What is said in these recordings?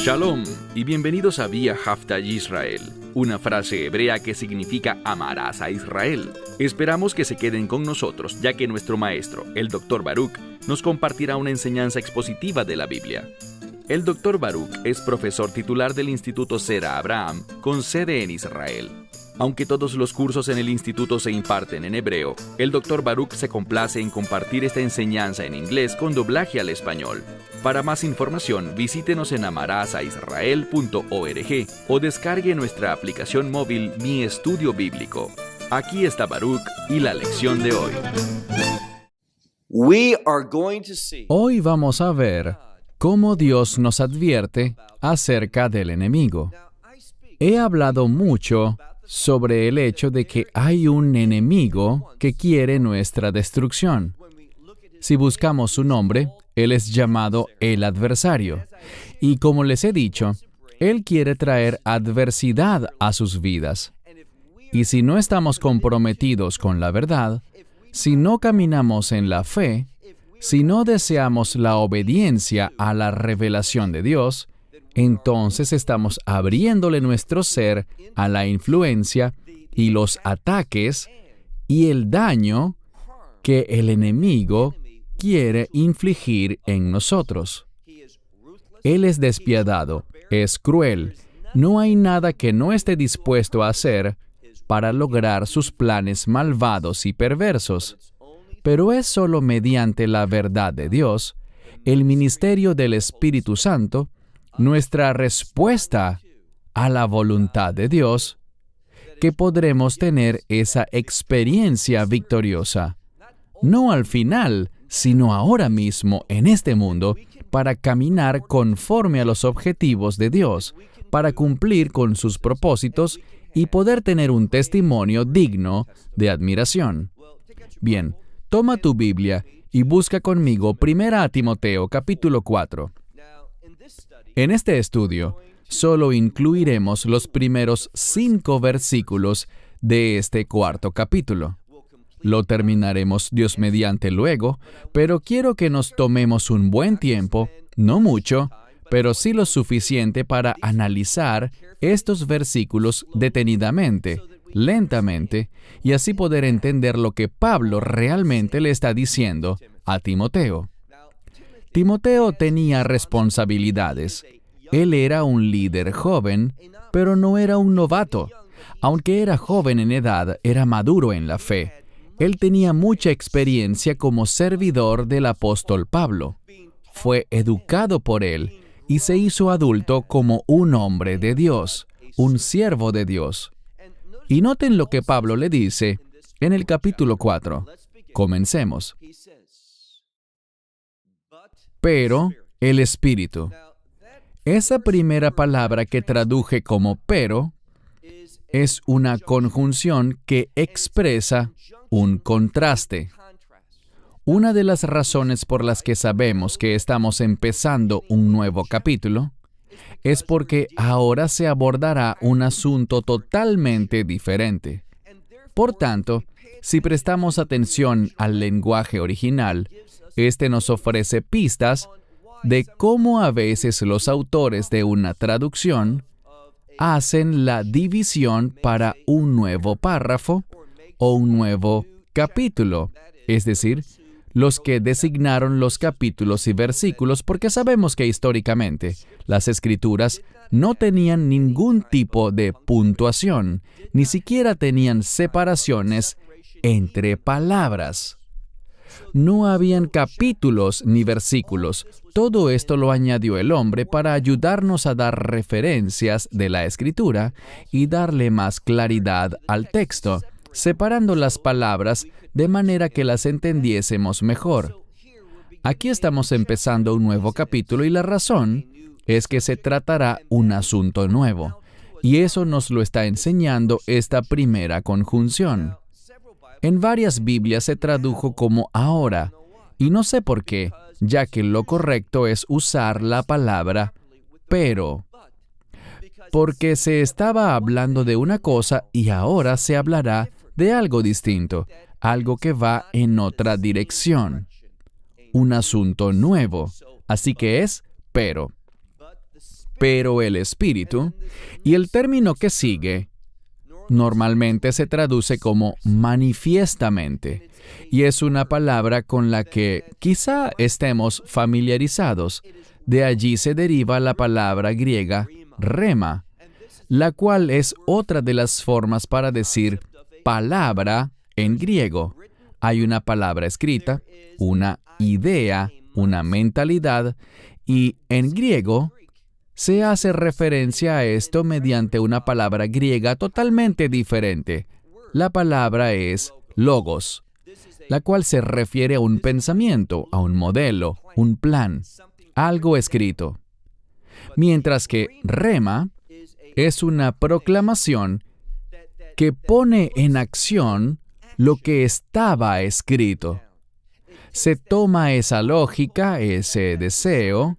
Shalom y bienvenidos a Vía Hafta Yisrael, una frase hebrea que significa amarás a Israel. Esperamos que se queden con nosotros, ya que nuestro maestro, el Dr. Baruch, nos compartirá una enseñanza expositiva de la Biblia. El Dr. Baruch es profesor titular del Instituto Zera Abraham, con sede en Israel. Aunque todos los cursos en el instituto se imparten en hebreo, el Dr. Baruch se complace en compartir esta enseñanza en inglés con doblaje al español. Para más información, visítenos en amarasaisrael.org o descargue nuestra aplicación móvil Mi Estudio Bíblico. Aquí está Baruch y la lección de hoy. Hoy vamos a ver cómo Dios nos advierte acerca del enemigo. He hablado mucho sobre el hecho de que hay un enemigo que quiere nuestra destrucción. Si buscamos su nombre, él es llamado el adversario. Y como les he dicho, él quiere traer adversidad a sus vidas. Y si no estamos comprometidos con la verdad, si no caminamos en la fe, si no deseamos la obediencia a la revelación de Dios, entonces estamos abriéndole nuestro ser a la influencia y los ataques y el daño que el enemigo quiere infligir en nosotros. Él es despiadado, es cruel. No hay nada que no esté dispuesto a hacer para lograr sus planes malvados y perversos. Pero es solo mediante la verdad de Dios, el ministerio del Espíritu Santo, nuestra respuesta a la voluntad de Dios, que podremos tener esa experiencia victoriosa. No al final, sino ahora mismo en este mundo, para caminar conforme a los objetivos de Dios, para cumplir con sus propósitos y poder tener un testimonio digno de admiración. Bien, toma tu Biblia y busca conmigo 1 Timoteo capítulo 4. En este estudio, solo incluiremos los primeros 5 versículos de este cuarto capítulo. Lo terminaremos Dios mediante luego, pero quiero que nos tomemos un buen tiempo, no mucho, pero sí lo suficiente para analizar estos versículos detenidamente, lentamente, y así poder entender lo que Pablo realmente le está diciendo a Timoteo. Timoteo tenía responsabilidades. Él era un líder joven, pero no era un novato. Aunque era joven en edad, era maduro en la fe. Él tenía mucha experiencia como servidor del apóstol Pablo. Fue educado por él y se hizo adulto como un hombre de Dios, un siervo de Dios. Y noten lo que Pablo le dice en el capítulo 4. Comencemos. Pero el Espíritu. Esa primera palabra que traduje como pero es una conjunción que expresa un contraste. Una de las razones por las que sabemos que estamos empezando un nuevo capítulo es porque ahora se abordará un asunto totalmente diferente. Por tanto, si prestamos atención al lenguaje original, este nos ofrece pistas de cómo a veces los autores de una traducción hacen la división para un nuevo párrafo o un nuevo capítulo, es decir, los que designaron los capítulos y versículos porque sabemos que históricamente las Escrituras no tenían ningún tipo de puntuación, ni siquiera tenían separaciones entre palabras. No habían capítulos ni versículos. Todo esto lo añadió el hombre para ayudarnos a dar referencias de la Escritura y darle más claridad al texto, separando las palabras de manera que las entendiésemos mejor. Aquí estamos empezando un nuevo capítulo y la razón es que se tratará un asunto nuevo. Y eso nos lo está enseñando esta primera conjunción. En varias Biblias se tradujo como ahora, y no sé por qué, ya que lo correcto es usar la palabra pero, porque se estaba hablando de una cosa y ahora se hablará de algo distinto, algo que va en otra dirección, un asunto nuevo, así que es pero. pero el Espíritu, y el término que sigue normalmente se traduce como manifiestamente, y es una palabra con la que quizá estemos familiarizados. De allí se deriva la palabra griega rema, la cual es otra de las formas para decir palabra en griego. Hay una palabra escrita, una idea, una mentalidad, y en griego se hace referencia a esto mediante una palabra griega totalmente diferente. La palabra es logos, la cual se refiere a un pensamiento, a un modelo, un plan, algo escrito. Mientras que rema es una proclamación que pone en acción lo que estaba escrito. Se toma esa lógica, ese deseo,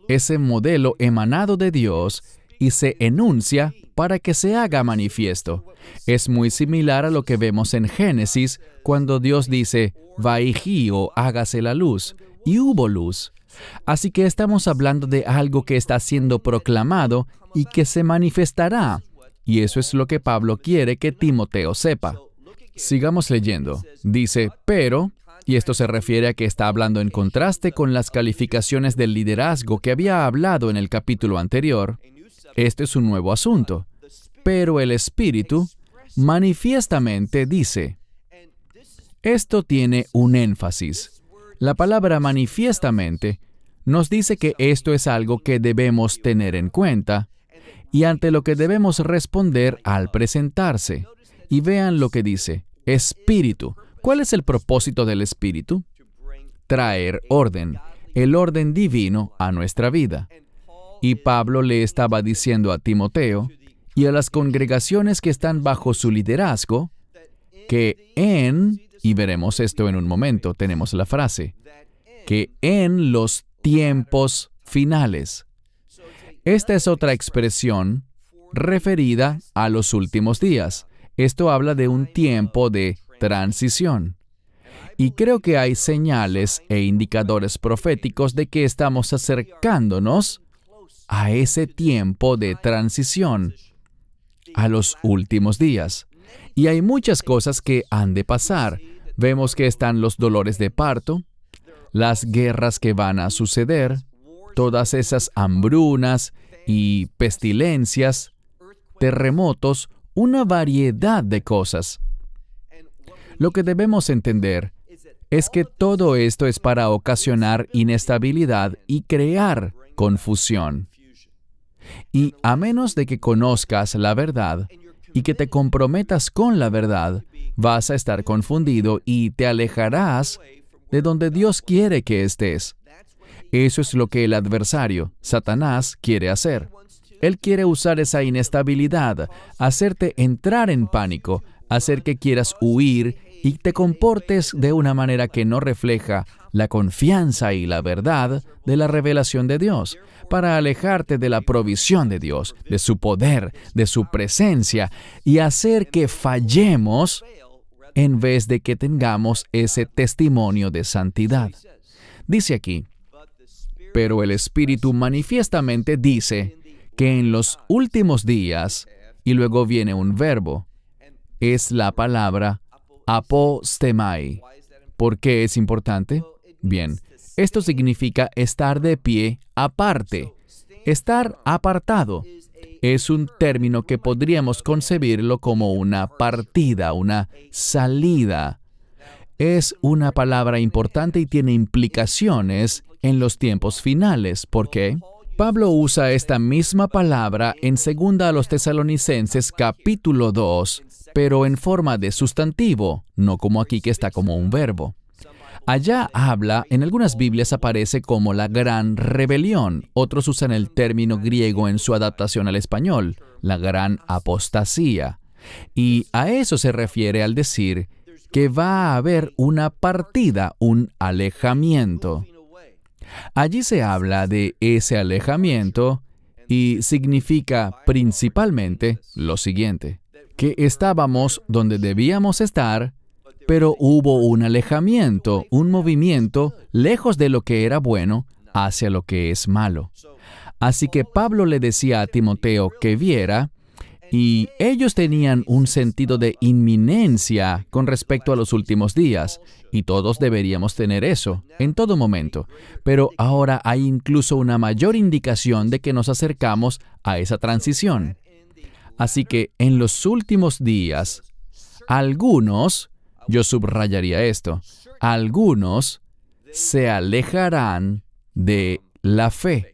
ese modelo emanado de Dios y se enuncia para que se haga manifiesto. Es muy similar a lo que vemos en Génesis, cuando Dios dice, «Vaihi» o «hágase la luz», y hubo luz. Así que estamos hablando de algo que está siendo proclamado y que se manifestará. Y eso es lo que Pablo quiere que Timoteo sepa. Sigamos leyendo. Dice, pero, y esto se refiere a que está hablando en contraste con las calificaciones del liderazgo que había hablado en el capítulo anterior. Este es un nuevo asunto. Pero el Espíritu manifiestamente dice. Esto tiene un énfasis. La palabra manifiestamente nos dice que esto es algo que debemos tener en cuenta y ante lo que debemos responder al presentarse. Y vean lo que dice, Espíritu. ¿Cuál es el propósito del Espíritu? Traer orden, el orden divino a nuestra vida. Y Pablo le estaba diciendo a Timoteo y a las congregaciones que están bajo su liderazgo, que y veremos esto en un momento, tenemos la frase, que en los tiempos finales. Esta es otra expresión referida a los últimos días. Esto habla de un tiempo de transición. Y creo que hay señales e indicadores proféticos de que estamos acercándonos a ese tiempo de transición, a los últimos días. Y hay muchas cosas que han de pasar. Vemos que están los dolores de parto, las guerras que van a suceder, todas esas hambrunas y pestilencias, terremotos, una variedad de cosas. Lo que debemos entender es que todo esto es para ocasionar inestabilidad y crear confusión. Y a menos de que conozcas la verdad y que te comprometas con la verdad, vas a estar confundido y te alejarás de donde Dios quiere que estés. Eso es lo que el adversario, Satanás, quiere hacer. Él quiere usar esa inestabilidad, hacerte entrar en pánico, hacer que quieras huir y te comportes de una manera que no refleja la confianza y la verdad de la revelación de Dios, para alejarte de la provisión de Dios, de su poder, de su presencia, y hacer que fallemos en vez de que tengamos ese testimonio de santidad. Dice aquí, pero el Espíritu manifiestamente dice que en los últimos días, y luego viene un verbo, es la palabra apostemai. ¿Por qué es importante? Bien, esto significa estar de pie aparte, estar apartado. Es un término que podríamos concebirlo como una partida, una salida. Es una palabra importante y tiene implicaciones en los tiempos finales. ¿Por qué? Pablo usa esta misma palabra en 2 a los Tesalonicenses capítulo 2, pero en forma de sustantivo, no como aquí que está como un verbo. Allá habla, en algunas Biblias aparece como la gran rebelión. Otros usan el término griego en su adaptación al español, la gran apostasía. Y a eso se refiere al decir que va a haber una partida, un alejamiento. Allí se habla de ese alejamiento y significa principalmente lo siguiente, que estábamos donde debíamos estar, pero hubo un alejamiento, un movimiento lejos de lo que era bueno hacia lo que es malo. Así que Pablo le decía a Timoteo que viera, y ellos tenían un sentido de inminencia con respecto a los últimos días, y todos deberíamos tener eso en todo momento. Pero ahora hay incluso una mayor indicación de que nos acercamos a esa transición. Así que en los últimos días, algunos, yo subrayaría esto, algunos se alejarán de la fe.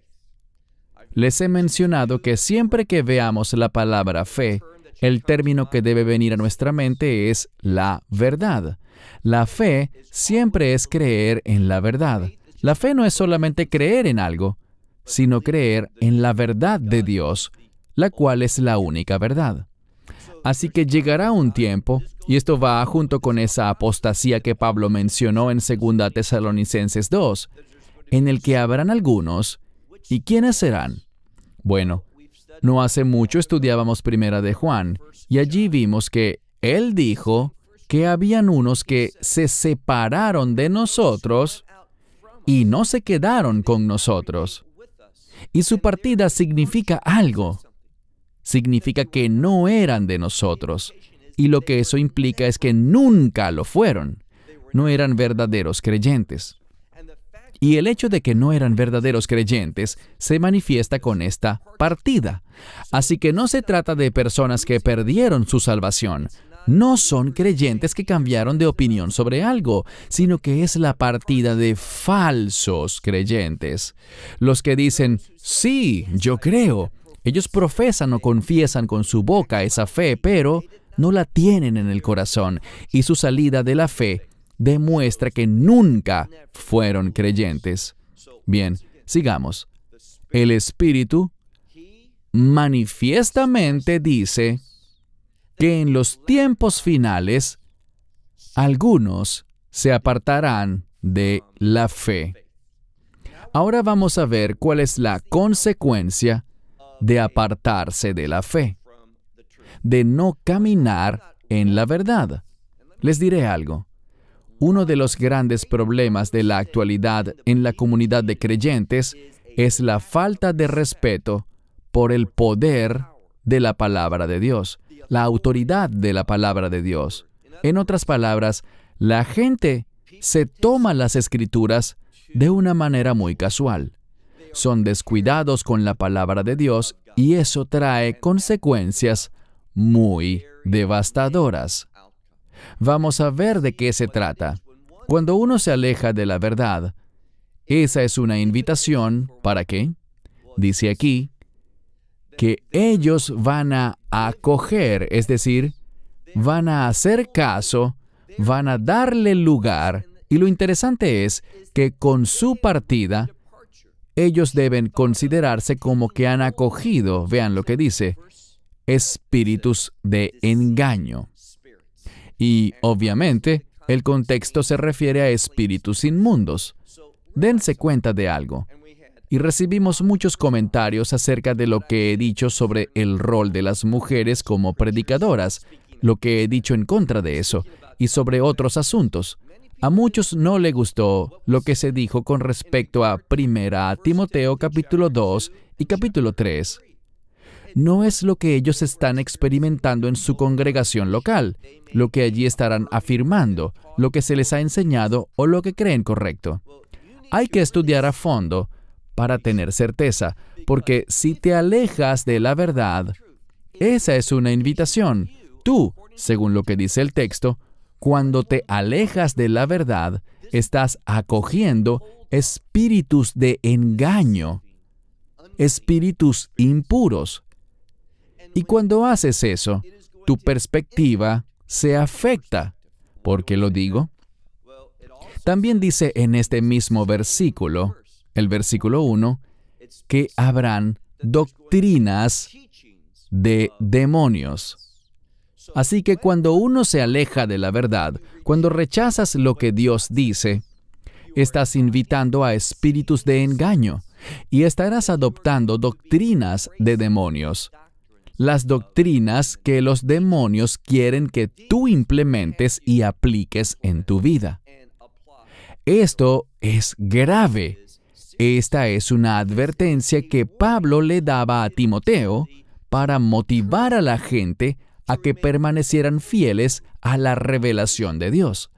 Les he mencionado que siempre que veamos la palabra fe, el término que debe venir a nuestra mente es la verdad. La fe siempre es creer en la verdad. La fe no es solamente creer en algo, sino creer en la verdad de Dios, la cual es la única verdad. Así que llegará un tiempo, y esto va junto con esa apostasía que Pablo mencionó en 2 Tesalonicenses 2, en el que habrán algunos. ¿Y quiénes serán? Bueno, no hace mucho estudiábamos Primera de Juan, y allí vimos que él dijo que habían unos que se separaron de nosotros y no se quedaron con nosotros. Y su partida significa algo. Significa que no eran de nosotros. Y lo que eso implica es que nunca lo fueron. No eran verdaderos creyentes. Y el hecho de que no eran verdaderos creyentes se manifiesta con esta partida. Así que no se trata de personas que perdieron su salvación. No son creyentes que cambiaron de opinión sobre algo, sino que es la partida de falsos creyentes. Los que dicen, sí, yo creo. Ellos profesan o confiesan con su boca esa fe, pero no la tienen en el corazón. Y su salida de la fe demuestra que nunca fueron creyentes. Bien, sigamos. El Espíritu manifiestamente dice que en los tiempos finales algunos se apartarán de la fe. Ahora vamos a ver cuál es la consecuencia de apartarse de la fe, de no caminar en la verdad. Les diré algo. Uno de los grandes problemas de la actualidad en la comunidad de creyentes es la falta de respeto por el poder de la palabra de Dios, la autoridad de la palabra de Dios. En otras palabras, la gente se toma las Escrituras de una manera muy casual. Son descuidados con la palabra de Dios y eso trae consecuencias muy devastadoras. Vamos a ver de qué se trata. Cuando uno se aleja de la verdad, esa es una invitación, ¿para qué? Dice aquí, que ellos van a acoger, es decir, van a hacer caso, van a darle lugar, y lo interesante es que con su partida, ellos deben considerarse como que han acogido, vean lo que dice, espíritus de engaño. Y, obviamente, el contexto se refiere a espíritus inmundos. Dense cuenta de algo. Y recibimos muchos comentarios acerca de lo que he dicho sobre el rol de las mujeres como predicadoras, lo que he dicho en contra de eso, y sobre otros asuntos. A muchos no le gustó lo que se dijo con respecto a 1 Timoteo capítulo 2 y capítulo 3. No es lo que ellos están experimentando en su congregación local, lo que allí estarán afirmando, lo que se les ha enseñado o lo que creen correcto. Hay que estudiar a fondo para tener certeza, porque si te alejas de la verdad, esa es una invitación. Tú, según lo que dice el texto, cuando te alejas de la verdad, estás acogiendo espíritus de engaño, espíritus impuros. Y cuando haces eso, tu perspectiva se afecta. ¿Por qué lo digo? También dice en este mismo versículo, el versículo 1, que habrán doctrinas de demonios. Así que cuando uno se aleja de la verdad, cuando rechazas lo que Dios dice, estás invitando a espíritus de engaño y estarás adoptando doctrinas de demonios. Las doctrinas que los demonios quieren que tú implementes y apliques en tu vida. Esto es grave. Esta es una advertencia que Pablo le daba a Timoteo para motivar a la gente a que permanecieran fieles a la revelación de Dios,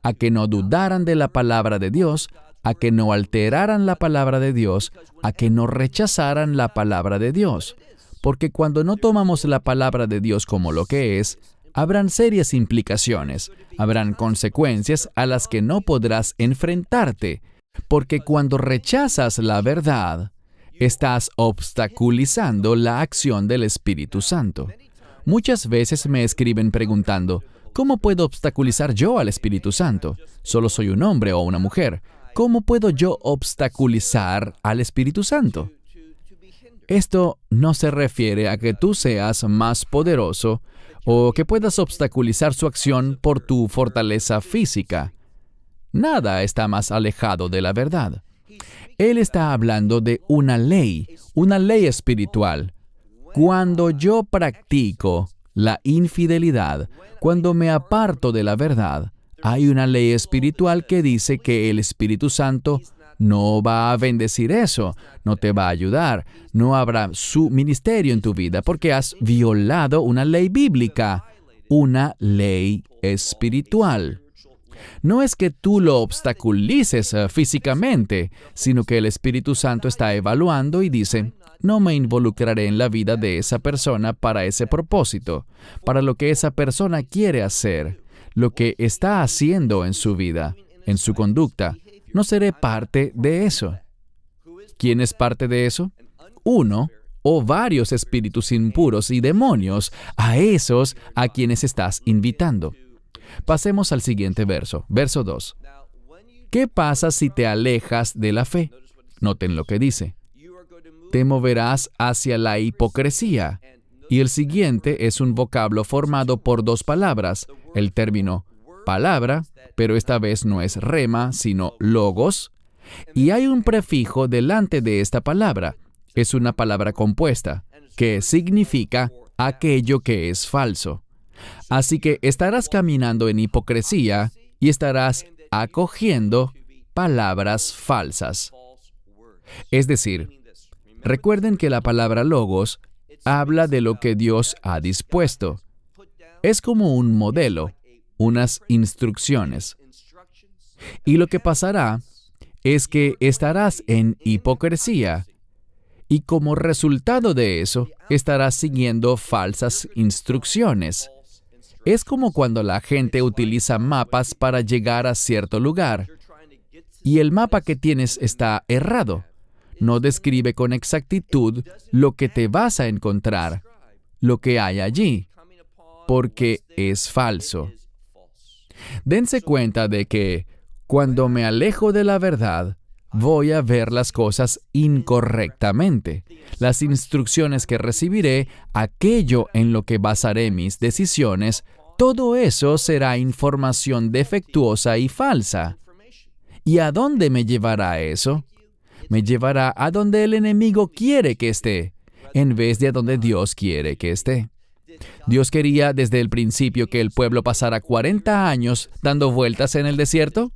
a que no dudaran de la palabra de Dios, a que no alteraran la palabra de Dios, a que no rechazaran la palabra de Dios. Porque cuando no tomamos la palabra de Dios como lo que es, habrán serias implicaciones, habrán consecuencias a las que no podrás enfrentarte, porque cuando rechazas la verdad, estás obstaculizando la acción del Espíritu Santo. Muchas veces me escriben preguntando, ¿cómo puedo obstaculizar yo al Espíritu Santo? Solo soy un hombre o una mujer. ¿Cómo puedo yo obstaculizar al Espíritu Santo? Esto no se refiere a que tú seas más poderoso o que puedas obstaculizar su acción por tu fortaleza física. Nada está más alejado de la verdad. Él está hablando de una ley espiritual. Cuando yo practico la infidelidad, cuando me aparto de la verdad, hay una ley espiritual que dice que el Espíritu Santo no va a bendecir eso, no te va a ayudar, no habrá su ministerio en tu vida porque has violado una ley bíblica, una ley espiritual. No es que tú lo obstaculices físicamente, sino que el Espíritu Santo está evaluando y dice, no me involucraré en la vida de esa persona para ese propósito, para lo que esa persona quiere hacer, lo que está haciendo en su vida, en su conducta. No seré parte de eso. ¿Quién es parte de eso? Uno o varios espíritus impuros y demonios, a esos a quienes estás invitando. Pasemos al siguiente verso, verso 2. ¿Qué pasa si te alejas de la fe? Noten lo que dice. Te moverás hacia la hipocresía. Y el siguiente es un vocablo formado por dos palabras, el término palabra, pero esta vez no es rema, sino logos, y hay un prefijo delante de esta palabra. Es una palabra compuesta, que significa aquello que es falso. Así que estarás caminando en hipocresía y estarás acogiendo palabras falsas. Es decir, recuerden que la palabra logos habla de lo que Dios ha dispuesto. Es como un modelo, unas instrucciones. Y lo que pasará es que estarás en hipocresía y como resultado de eso estarás siguiendo falsas instrucciones. Es como cuando la gente utiliza mapas para llegar a cierto lugar y el mapa que tienes está errado. No describe con exactitud lo que te vas a encontrar, lo que hay allí, porque es falso. Dense cuenta de que cuando me alejo de la verdad, voy a ver las cosas incorrectamente. Las instrucciones que recibiré, aquello en lo que basaré mis decisiones, todo eso será información defectuosa y falsa. ¿Y a dónde me llevará eso? Me llevará a donde el enemigo quiere que esté, en vez de a donde Dios quiere que esté. ¿Dios quería desde el principio que el pueblo pasara 40 años dando vueltas en el desierto?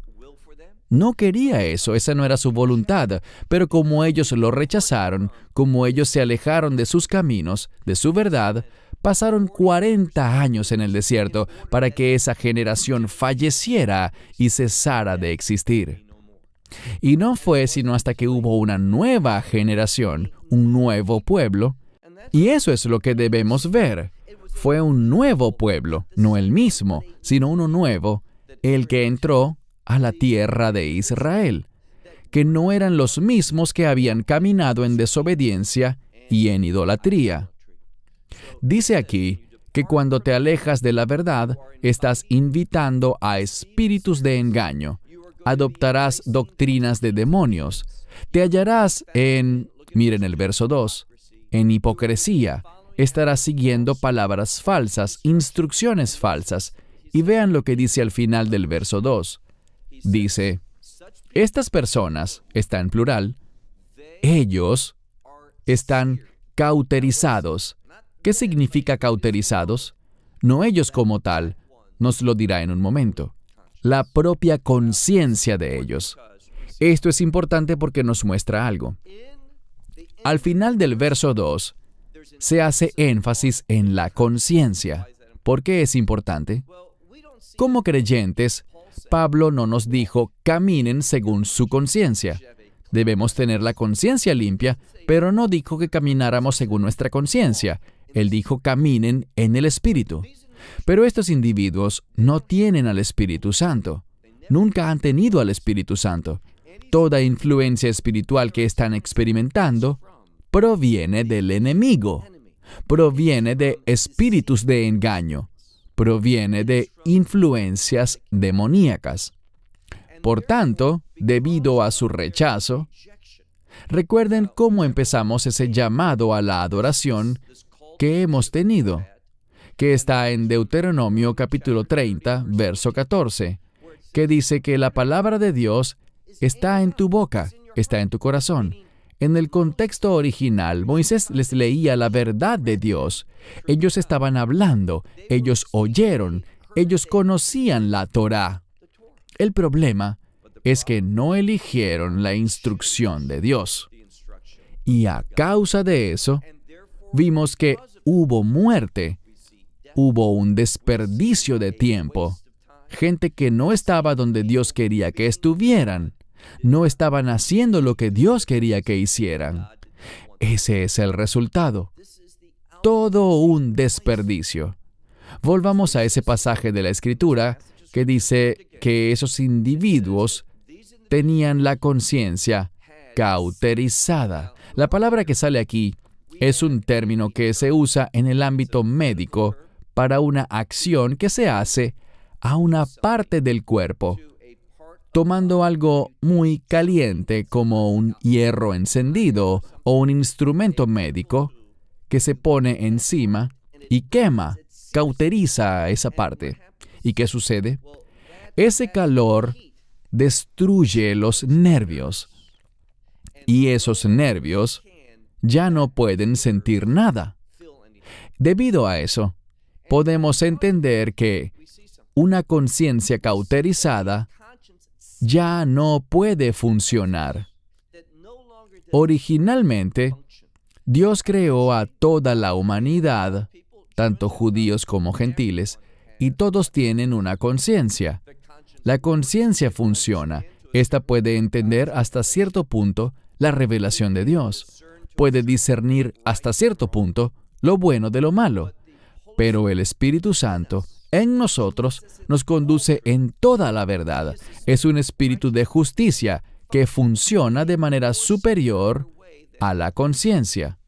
No quería eso, esa no era su voluntad, pero como ellos lo rechazaron, como ellos se alejaron de sus caminos, de su verdad, pasaron 40 años en el desierto para que esa generación falleciera y cesara de existir. Y no fue sino hasta que hubo una nueva generación, un nuevo pueblo, y eso es lo que debemos ver. Fue un nuevo pueblo, no el mismo, sino uno nuevo, el que entró a la tierra de Israel, que no eran los mismos que habían caminado en desobediencia y en idolatría. Dice aquí que cuando te alejas de la verdad, estás invitando a espíritus de engaño, adoptarás doctrinas de demonios, te hallarás miren el verso 2, en hipocresía, estarás siguiendo palabras falsas, instrucciones falsas, y vean lo que dice al final del verso 2. Dice, estas personas, está en plural, ellos están cauterizados. ¿Qué significa cauterizados? No ellos como tal, nos lo dirá en un momento. La propia conciencia de ellos. Esto es importante porque nos muestra algo. Al final del verso 2, se hace énfasis en la conciencia. ¿Por qué es importante? Como creyentes, Pablo no nos dijo, caminen según su conciencia. Debemos tener la conciencia limpia, pero no dijo que camináramos según nuestra conciencia. Él dijo, caminen en el Espíritu. Pero estos individuos no tienen al Espíritu Santo. Nunca han tenido al Espíritu Santo. Toda influencia espiritual que están experimentando proviene del enemigo. Proviene de espíritus de engaño. Proviene de influencias demoníacas. Por tanto, debido a su rechazo, recuerden cómo empezamos ese llamado a la adoración que hemos tenido, que está en Deuteronomio capítulo 30, verso 14, que dice que la palabra de Dios está en tu boca, está en tu corazón. En el contexto original, Moisés les leía la verdad de Dios. Ellos estaban hablando, ellos oyeron, ellos conocían la Torá. El problema es que no eligieron la instrucción de Dios. Y a causa de eso, vimos que hubo muerte, hubo un desperdicio de tiempo. Gente que no estaba donde Dios quería que estuvieran. No estaban haciendo lo que Dios quería que hicieran. Ese es el resultado. Todo un desperdicio. Volvamos a ese pasaje de la Escritura que dice que esos individuos tenían la conciencia cauterizada. La palabra que sale aquí es un término que se usa en el ámbito médico para una acción que se hace a una parte del cuerpo, tomando algo muy caliente como un hierro encendido o un instrumento médico que se pone encima y quema, cauteriza esa parte. ¿Y qué sucede? Ese calor destruye los nervios y esos nervios ya no pueden sentir nada. Debido a eso, podemos entender que una conciencia cauterizada ya no puede funcionar. Originalmente, Dios creó a toda la humanidad, tanto judíos como gentiles, y todos tienen una conciencia. La conciencia funciona. Esta puede entender hasta cierto punto la revelación de Dios. Puede discernir hasta cierto punto lo bueno de lo malo. Pero el Espíritu Santo en nosotros nos conduce en toda la verdad. Es un espíritu de justicia que funciona de manera superior a la conciencia.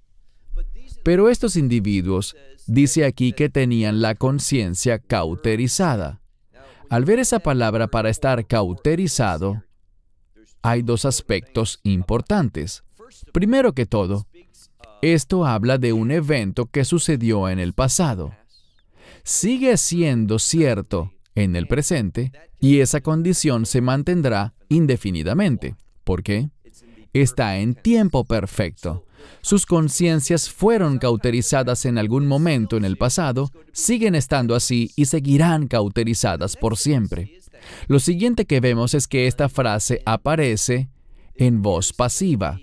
Pero estos individuos, dice aquí que tenían la conciencia cauterizada. Al ver esa palabra para estar cauterizado, hay dos aspectos importantes. Primero que todo, esto habla de un evento que sucedió en el pasado. Sigue siendo cierto en el presente y esa condición se mantendrá indefinidamente. ¿Por qué? Está en tiempo perfecto. Sus conciencias fueron cauterizadas en algún momento en el pasado, siguen estando así y seguirán cauterizadas por siempre. Lo siguiente que vemos es que esta frase aparece en voz pasiva.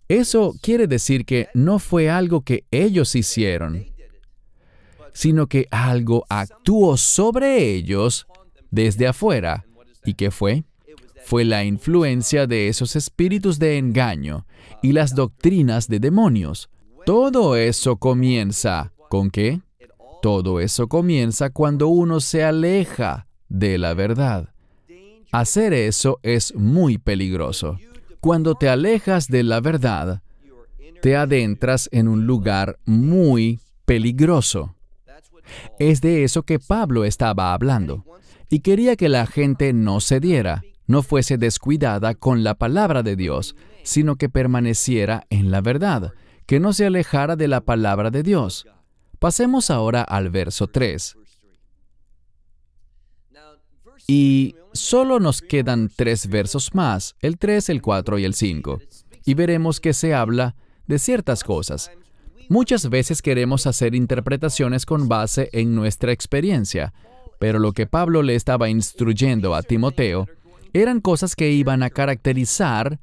Eso quiere decir que no fue algo que ellos hicieron, sino que algo actuó sobre ellos desde afuera. ¿Y qué fue? Fue la influencia de esos espíritus de engaño y las doctrinas de demonios. Todo eso comienza, ¿con qué? Todo eso comienza cuando uno se aleja de la verdad. Hacer eso es muy peligroso. Cuando te alejas de la verdad, te adentras en un lugar muy peligroso. Es de eso que Pablo estaba hablando. Y quería que la gente no cediera, no fuese descuidada con la palabra de Dios, sino que permaneciera en la verdad, que no se alejara de la palabra de Dios. Pasemos ahora al verso 3. Y solo nos quedan 3 versos más, el 3, el 4 y el 5. Y veremos que se habla de ciertas cosas. Muchas veces queremos hacer interpretaciones con base en nuestra experiencia, pero lo que Pablo le estaba instruyendo a Timoteo Eran cosas que iban a caracterizar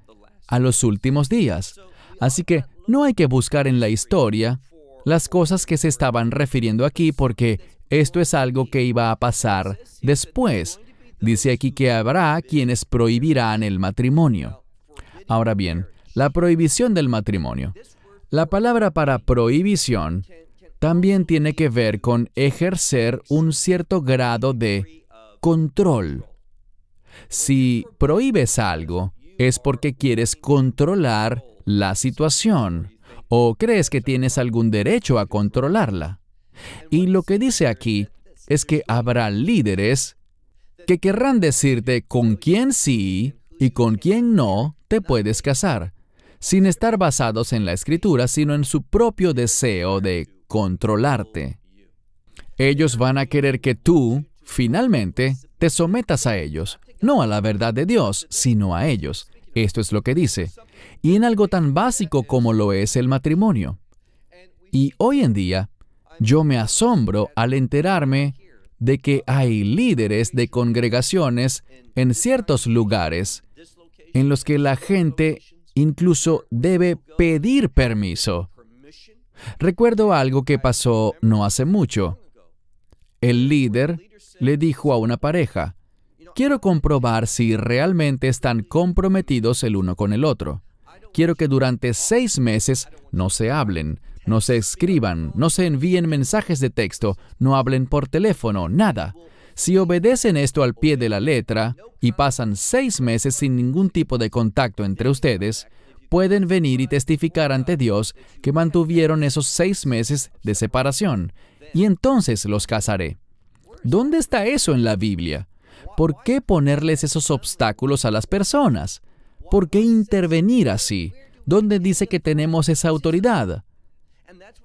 a los últimos días. Así que no hay que buscar en la historia las cosas que se estaban refiriendo aquí, porque esto es algo que iba a pasar después. Dice aquí que habrá quienes prohibirán el matrimonio. Ahora bien, la prohibición del matrimonio. La palabra para prohibición también tiene que ver con ejercer un cierto grado de control. Si prohíbes algo, es porque quieres controlar la situación o crees que tienes algún derecho a controlarla. Y lo que dice aquí es que habrá líderes que querrán decirte con quién sí y con quién no te puedes casar, sin estar basados en la Escritura, sino en su propio deseo de controlarte. Ellos van a querer que tú, finalmente, te sometas a ellos, no a la verdad de Dios, sino a ellos. Esto es lo que dice. Y en algo tan básico como lo es el matrimonio. Y hoy en día, yo me asombro al enterarme de que hay líderes de congregaciones en ciertos lugares en los que la gente incluso debe pedir permiso. Recuerdo algo que pasó no hace mucho. El líder le dijo a una pareja: quiero comprobar si realmente están comprometidos el uno con el otro. Quiero que durante 6 meses no se hablen, no se escriban, no se envíen mensajes de texto, no hablen por teléfono, nada. Si obedecen esto al pie de la letra y pasan 6 meses sin ningún tipo de contacto entre ustedes, pueden venir y testificar ante Dios que mantuvieron esos 6 meses de separación, y entonces los casaré. ¿Dónde está eso en la Biblia? ¿Por qué ponerles esos obstáculos a las personas? ¿Por qué intervenir así? ¿Dónde dice que tenemos esa autoridad?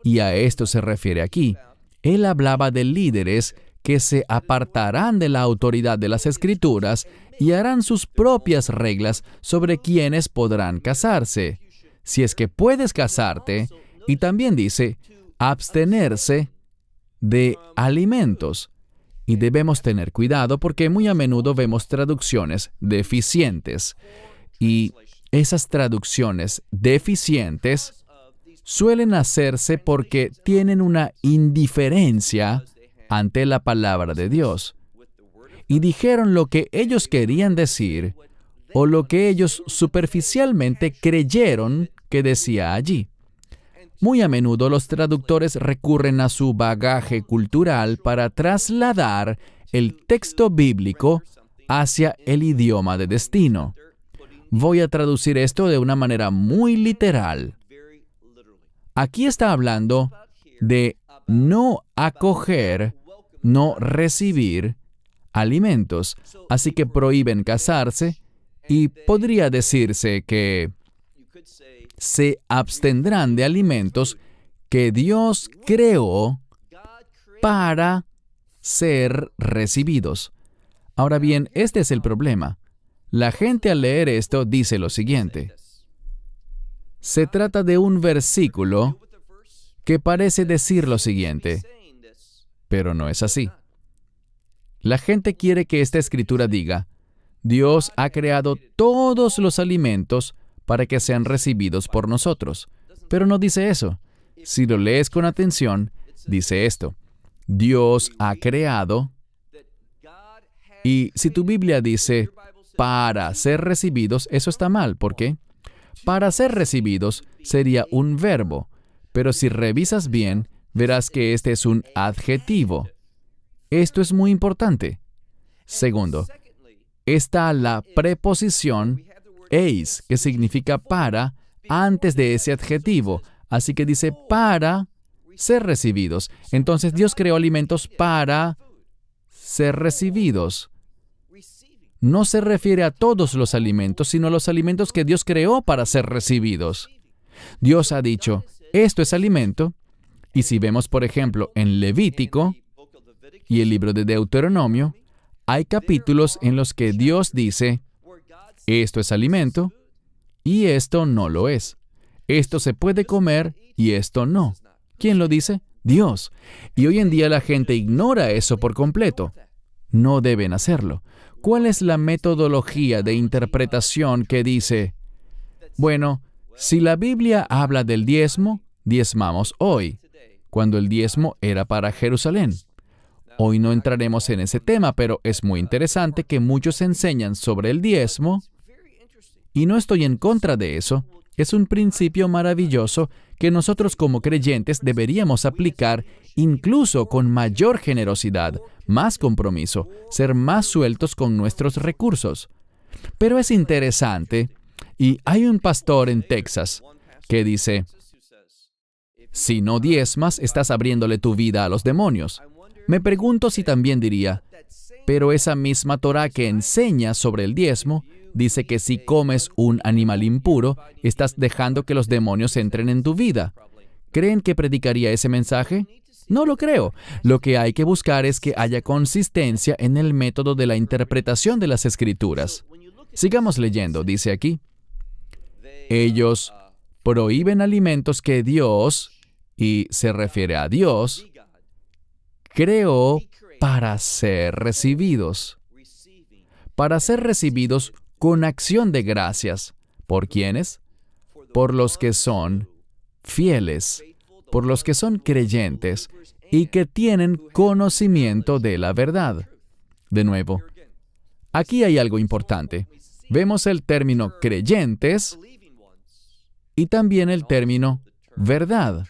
Y a esto se refiere aquí. Él hablaba de líderes que se apartarán de la autoridad de las Escrituras y harán sus propias reglas sobre quiénes podrán casarse. Si es que puedes casarte, y también dice, abstenerse de alimentos. Y debemos tener cuidado porque muy a menudo vemos traducciones deficientes. Y esas traducciones deficientes suelen hacerse porque tienen una indiferencia ante la palabra de Dios. Y dijeron lo que ellos querían decir o lo que ellos superficialmente creyeron que decía allí. Muy a menudo los traductores recurren a su bagaje cultural para trasladar el texto bíblico hacia el idioma de destino. Voy a traducir esto de una manera muy literal. Aquí está hablando de no acoger, no recibir alimentos, así que prohíben casarse y podría decirse que se abstendrán de alimentos que Dios creó para ser recibidos. Ahora bien, este es el problema. La gente al leer esto dice lo siguiente. Se trata de un versículo que parece decir lo siguiente, pero no es así. La gente quiere que esta escritura diga, Dios ha creado todos los alimentos para que sean recibidos por nosotros. Pero no dice eso. Si lo lees con atención, dice esto. Dios ha creado, y si tu Biblia dice para ser recibidos, eso está mal. ¿Por qué? Para ser recibidos sería un verbo, pero si revisas bien, verás que este es un adjetivo. Esto es muy importante. Segundo, está la preposición eis, que significa para, antes de ese adjetivo. Así que dice para ser recibidos. Entonces Dios creó alimentos para ser recibidos. No se refiere a todos los alimentos, sino a los alimentos que Dios creó para ser recibidos. Dios ha dicho, esto es alimento, y si vemos, por ejemplo, en Levítico y el libro de Deuteronomio, hay capítulos en los que Dios dice, esto es alimento y esto no lo es. Esto se puede comer y esto no. ¿Quién lo dice? Dios. Y hoy en día la gente ignora eso por completo. No deben hacerlo. ¿Cuál es la metodología de interpretación que dice, bueno, si la Biblia habla del diezmo, diezmamos hoy, cuando el diezmo era para Jerusalén? Hoy no entraremos en ese tema, pero es muy interesante que muchos enseñan sobre el diezmo, y no estoy en contra de eso. Es un principio maravilloso que nosotros como creyentes deberíamos aplicar incluso con mayor generosidad, más compromiso, ser más sueltos con nuestros recursos. Pero es interesante, y hay un pastor en Texas que dice, si no diezmas, estás abriéndole tu vida a los demonios. Me pregunto si también diría, pero esa misma Torá que enseña sobre el diezmo, dice que si comes un animal impuro, estás dejando que los demonios entren en tu vida. ¿Creen que predicaría ese mensaje? No lo creo. Lo que hay que buscar es que haya consistencia en el método de la interpretación de las Escrituras. Sigamos leyendo, dice aquí. Ellos prohíben alimentos que Dios, y se refiere a Dios, creó para ser recibidos. Para ser recibidos con acción de gracias. ¿Por quiénes? Por los que son fieles, por los que son creyentes y que tienen conocimiento de la verdad. De nuevo, aquí hay algo importante. Vemos el término creyentes y también el término verdad.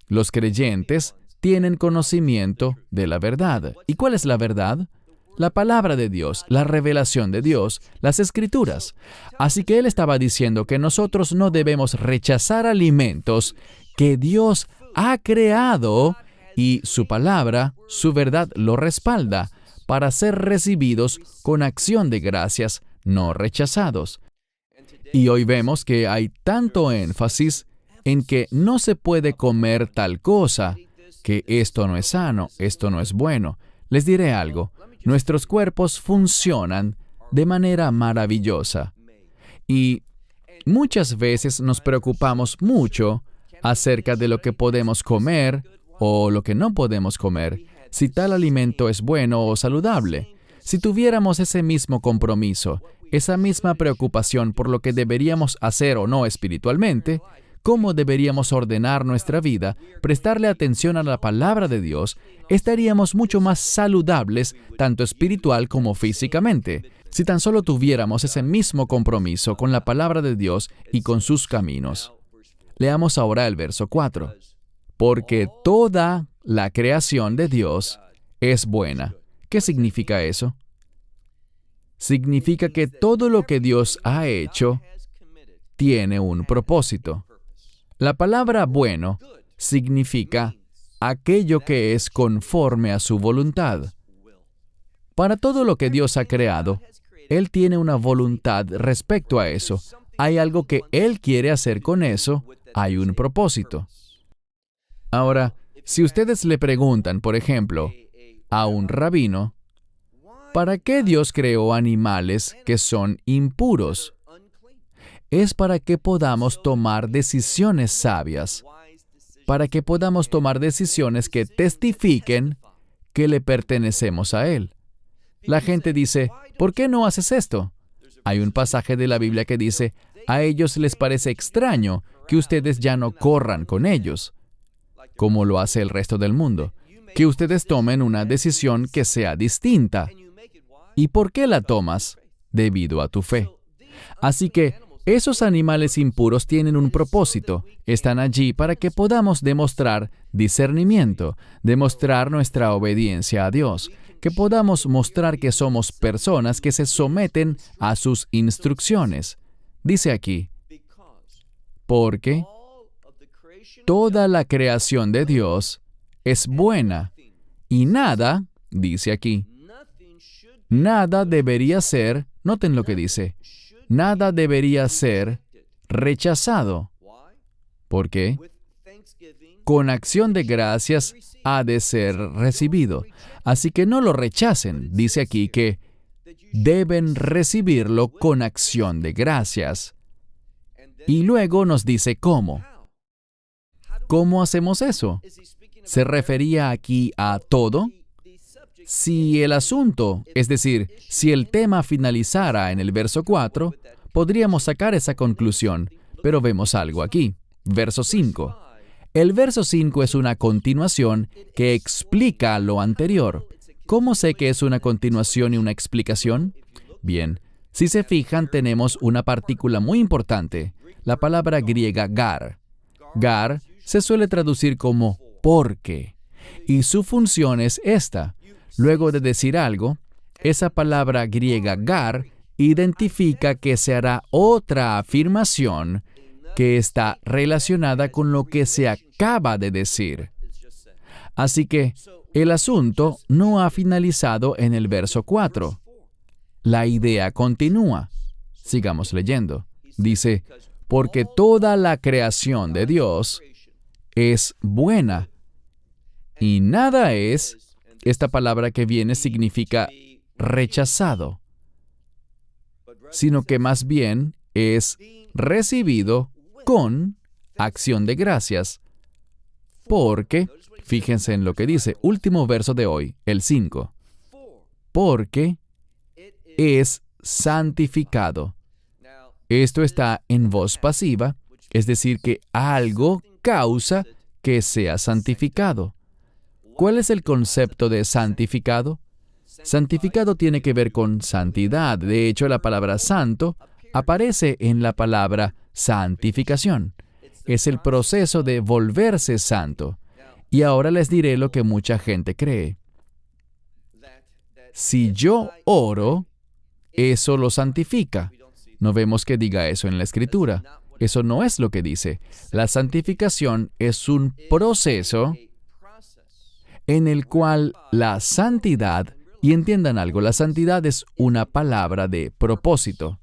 Los creyentes tienen conocimiento de la verdad. ¿Y cuál es la verdad? La palabra de Dios, la revelación de Dios, las Escrituras. Así que él estaba diciendo que nosotros no debemos rechazar alimentos que Dios ha creado y su palabra, su verdad lo respalda, para ser recibidos con acción de gracias, no rechazados. Y hoy vemos que hay tanto énfasis en que no se puede comer tal cosa, que esto no es sano, esto no es bueno. Les diré algo, nuestros cuerpos funcionan de manera maravillosa. Y muchas veces nos preocupamos mucho acerca de lo que podemos comer o lo que no podemos comer, si tal alimento es bueno o saludable. Si tuviéramos ese mismo compromiso, esa misma preocupación por lo que deberíamos hacer o no espiritualmente, cómo deberíamos ordenar nuestra vida, prestarle atención a la palabra de Dios, estaríamos mucho más saludables, tanto espiritual como físicamente, si tan solo tuviéramos ese mismo compromiso con la palabra de Dios y con sus caminos. Leamos ahora el verso 4. Porque toda la creación de Dios es buena. ¿Qué significa eso? Significa que todo lo que Dios ha hecho tiene un propósito. La palabra bueno significa aquello que es conforme a su voluntad. Para todo lo que Dios ha creado, Él tiene una voluntad respecto a eso. Hay algo que Él quiere hacer con eso, hay un propósito. Ahora, si ustedes le preguntan, por ejemplo, a un rabino, ¿para qué Dios creó animales que son impuros? Es para que podamos tomar decisiones sabias, para que podamos tomar decisiones que testifiquen que le pertenecemos a Él. La gente dice, ¿por qué no haces esto? Hay un pasaje de la Biblia que dice, a ellos les parece extraño que ustedes ya no corran con ellos, como lo hace el resto del mundo, que ustedes tomen una decisión que sea distinta. ¿Y por qué la tomas? Debido a tu fe. Así que esos animales impuros tienen un propósito. Están allí para que podamos demostrar discernimiento, demostrar nuestra obediencia a Dios, que podamos mostrar que somos personas que se someten a sus instrucciones. Dice aquí, porque toda la creación de Dios es buena y nada, dice aquí, nada debería ser, noten lo que dice, nada debería ser rechazado. ¿Por qué? Con acción de gracias ha de ser recibido. Así que no lo rechacen. Dice aquí que deben recibirlo con acción de gracias. Y luego nos dice cómo. ¿Cómo hacemos eso? ¿Se refería aquí a todo? si el asunto, es decir, si el tema finalizara en el verso 4, podríamos sacar esa conclusión, pero vemos algo aquí. Verso 5. El verso 5 es una continuación que explica lo anterior. ¿Cómo sé que es una continuación y una explicación? Bien, si se fijan, tenemos una partícula muy importante, la palabra griega gar. Gar se suele traducir como porque, y su función es esta. Luego de decir algo, esa palabra griega gar identifica que se hará otra afirmación que está relacionada con lo que se acaba de decir. Así que el asunto no ha finalizado en el verso 4. La idea continúa. Sigamos leyendo. Dice, porque toda la creación de Dios es buena. Y nada es, esta palabra que viene significa rechazado, sino que más bien es recibido con acción de gracias. Porque, fíjense en lo que dice, último verso de hoy, el 5. Porque es santificado. Esto está en voz pasiva, es decir, que algo causa que sea santificado. ¿Cuál es el concepto de santificado? Santificado tiene que ver con santidad. De hecho, la palabra santo aparece en la palabra santificación. Es el proceso de volverse santo. Y ahora les diré lo que mucha gente cree. Si yo oro, eso lo santifica. No vemos que diga eso en la Escritura. Eso no es lo que dice. La santificación es un proceso en el cual la santidad, y entiendan algo, la santidad es una palabra de propósito.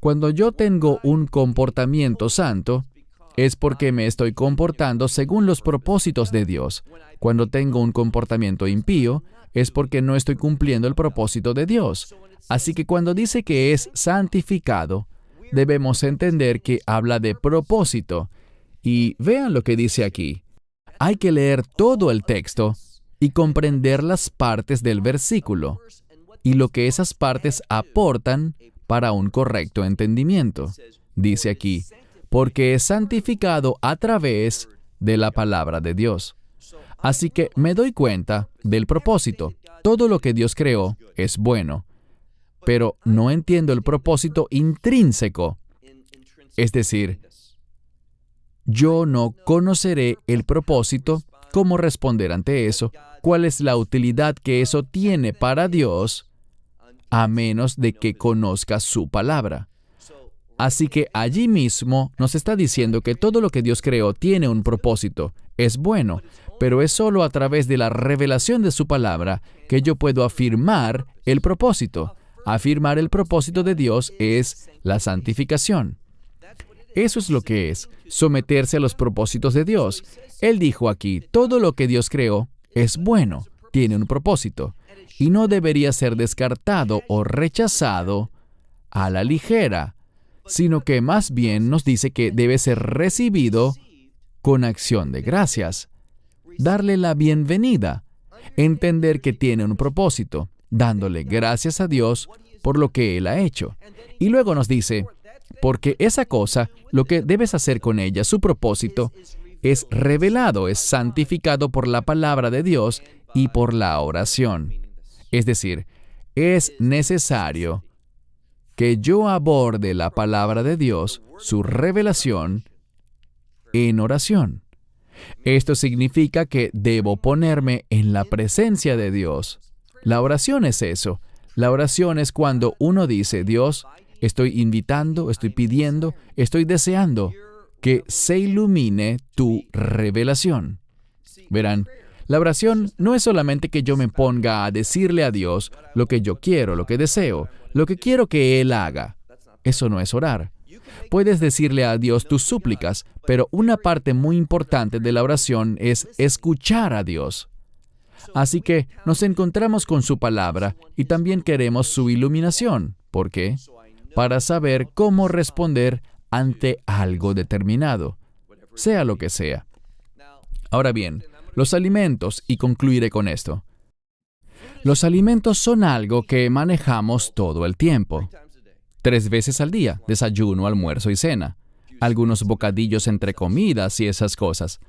Cuando yo tengo un comportamiento santo, es porque me estoy comportando según los propósitos de Dios. Cuando tengo un comportamiento impío, es porque no estoy cumpliendo el propósito de Dios. Así que cuando dice que es santificado, debemos entender que habla de propósito. Y vean lo que dice aquí. Hay que leer todo el texto y comprender las partes del versículo y lo que esas partes aportan para un correcto entendimiento. Dice aquí, porque es santificado a través de la palabra de Dios. Así que me doy cuenta del propósito. Todo lo que Dios creó es bueno, pero no entiendo el propósito intrínseco. Es decir, yo no conoceré el propósito, cómo responder ante eso, cuál es la utilidad que eso tiene para Dios, a menos de que conozca su palabra. Así que allí mismo nos está diciendo que todo lo que Dios creó tiene un propósito, es bueno, pero es solo a través de la revelación de su palabra que yo puedo afirmar el propósito. Afirmar el propósito de Dios es la santificación. Eso es lo que es, someterse a los propósitos de Dios. Él dijo aquí, todo lo que Dios creó es bueno, tiene un propósito, y no debería ser descartado o rechazado a la ligera, sino que más bien nos dice que debe ser recibido con acción de gracias. Darle la bienvenida, entender que tiene un propósito, dándole gracias a Dios por lo que Él ha hecho. Y luego nos dice, porque esa cosa, lo que debes hacer con ella, su propósito, es revelado, es santificado por la palabra de Dios y por la oración. Es decir, es necesario que yo aborde la palabra de Dios, su revelación, en oración. Esto significa que debo ponerme en la presencia de Dios. La oración es eso. La oración es cuando uno dice, Dios, estoy invitando, estoy pidiendo, estoy deseando que se ilumine tu revelación. Verán, la oración no es solamente que yo me ponga a decirle a Dios lo que yo quiero, lo que deseo, lo que quiero que Él haga. Eso no es orar. Puedes decirle a Dios tus súplicas, pero una parte muy importante de la oración es escuchar a Dios. Así que nos encontramos con su palabra y también queremos su iluminación. ¿Por qué? Para saber cómo responder ante algo determinado, sea lo que sea. Ahora bien, los alimentos, y concluiré con esto. Los alimentos son algo que manejamos todo el tiempo. 3 veces al día, desayuno, almuerzo y cena. Algunos bocadillos entre comidas y esas cosas.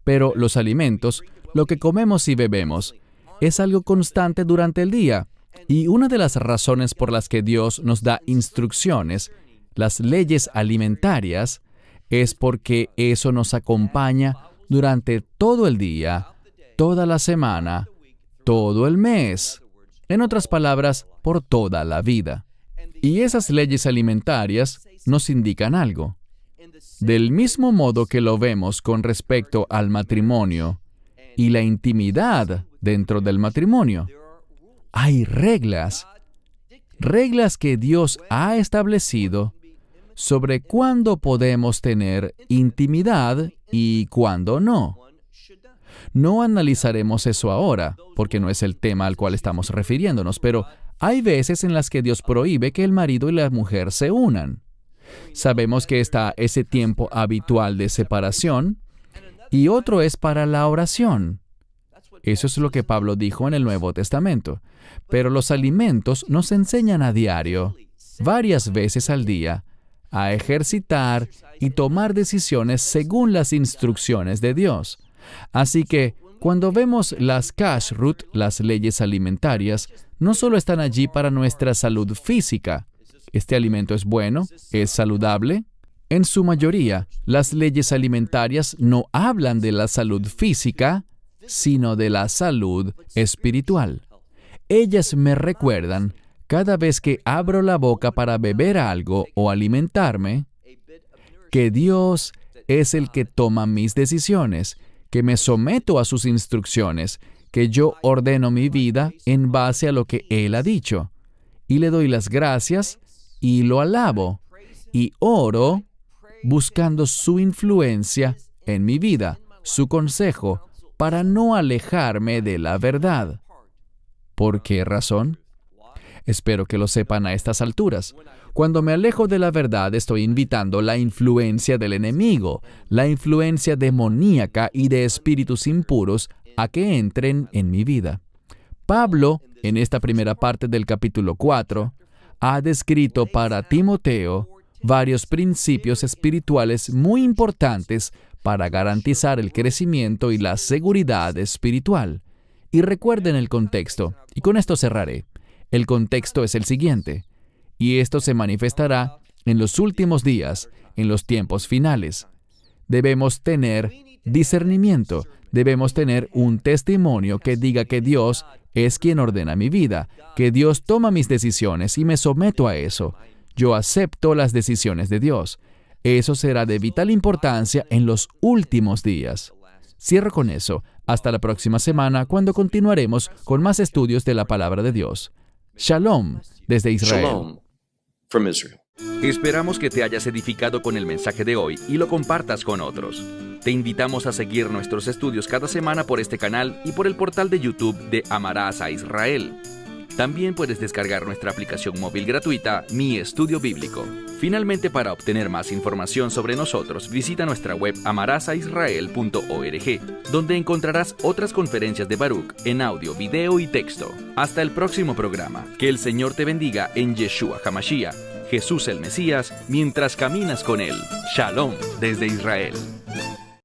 Pero los alimentos, lo que comemos y bebemos, es algo constante durante el día. Y una de las razones por las que Dios nos da instrucciones, las leyes alimentarias, es porque eso nos acompaña durante todo el día, toda la semana, todo el mes. En otras palabras, por toda la vida. Y esas leyes alimentarias nos indican algo. Del mismo modo que lo vemos con respecto al matrimonio y la intimidad dentro del matrimonio, hay reglas que Dios ha establecido sobre cuándo podemos tener intimidad y cuándo no. No analizaremos eso ahora, porque no es el tema al cual estamos refiriéndonos, pero hay veces en las que Dios prohíbe que el marido y la mujer se unan. Sabemos que está ese tiempo habitual de separación, y otro es para la oración. Eso es lo que Pablo dijo en el Nuevo Testamento. Pero los alimentos nos enseñan a diario, varias veces al día, a ejercitar y tomar decisiones según las instrucciones de Dios. Así que, cuando vemos las kashrut, las leyes alimentarias, no solo están allí para nuestra salud física. ¿Este alimento es bueno? ¿Es saludable? En su mayoría, las leyes alimentarias no hablan de la salud física, sino de la salud espiritual. Ellas me recuerdan, cada vez que abro la boca para beber algo o alimentarme, que Dios es el que toma mis decisiones, que me someto a sus instrucciones, que yo ordeno mi vida en base a lo que Él ha dicho, y le doy las gracias y lo alabo, y oro buscando su influencia en mi vida, su consejo, para no alejarme de la verdad. ¿Por qué razón? Espero que lo sepan a estas alturas. Cuando me alejo de la verdad, estoy invitando la influencia del enemigo, la influencia demoníaca y de espíritus impuros a que entren en mi vida. Pablo, en esta primera parte del capítulo 4, ha descrito para Timoteo varios principios espirituales muy importantes para garantizar el crecimiento y la seguridad espiritual. Y recuerden el contexto, y con esto cerraré. El contexto es el siguiente, y esto se manifestará en los últimos días, en los tiempos finales. Debemos tener discernimiento, debemos tener un testimonio que diga que Dios es quien ordena mi vida, que Dios toma mis decisiones y me someto a eso. Yo acepto las decisiones de Dios. Eso será de vital importancia en los últimos días. Cierro con eso. Hasta la próxima semana, cuando continuaremos con más estudios de la Palabra de Dios. Shalom, desde Israel. Shalom from Israel. Esperamos que te hayas edificado con el mensaje de hoy y lo compartas con otros. Te invitamos a seguir nuestros estudios cada semana por este canal y por el portal de YouTube de Amarás a Israel. También puedes descargar nuestra aplicación móvil gratuita, Mi Estudio Bíblico. Finalmente, para obtener más información sobre nosotros, visita nuestra web amarasaisrael.org, donde encontrarás otras conferencias de Baruch en audio, video y texto. Hasta el próximo programa. Que el Señor te bendiga en Yeshua HaMashiach, Jesús el Mesías, mientras caminas con Él. Shalom desde Israel.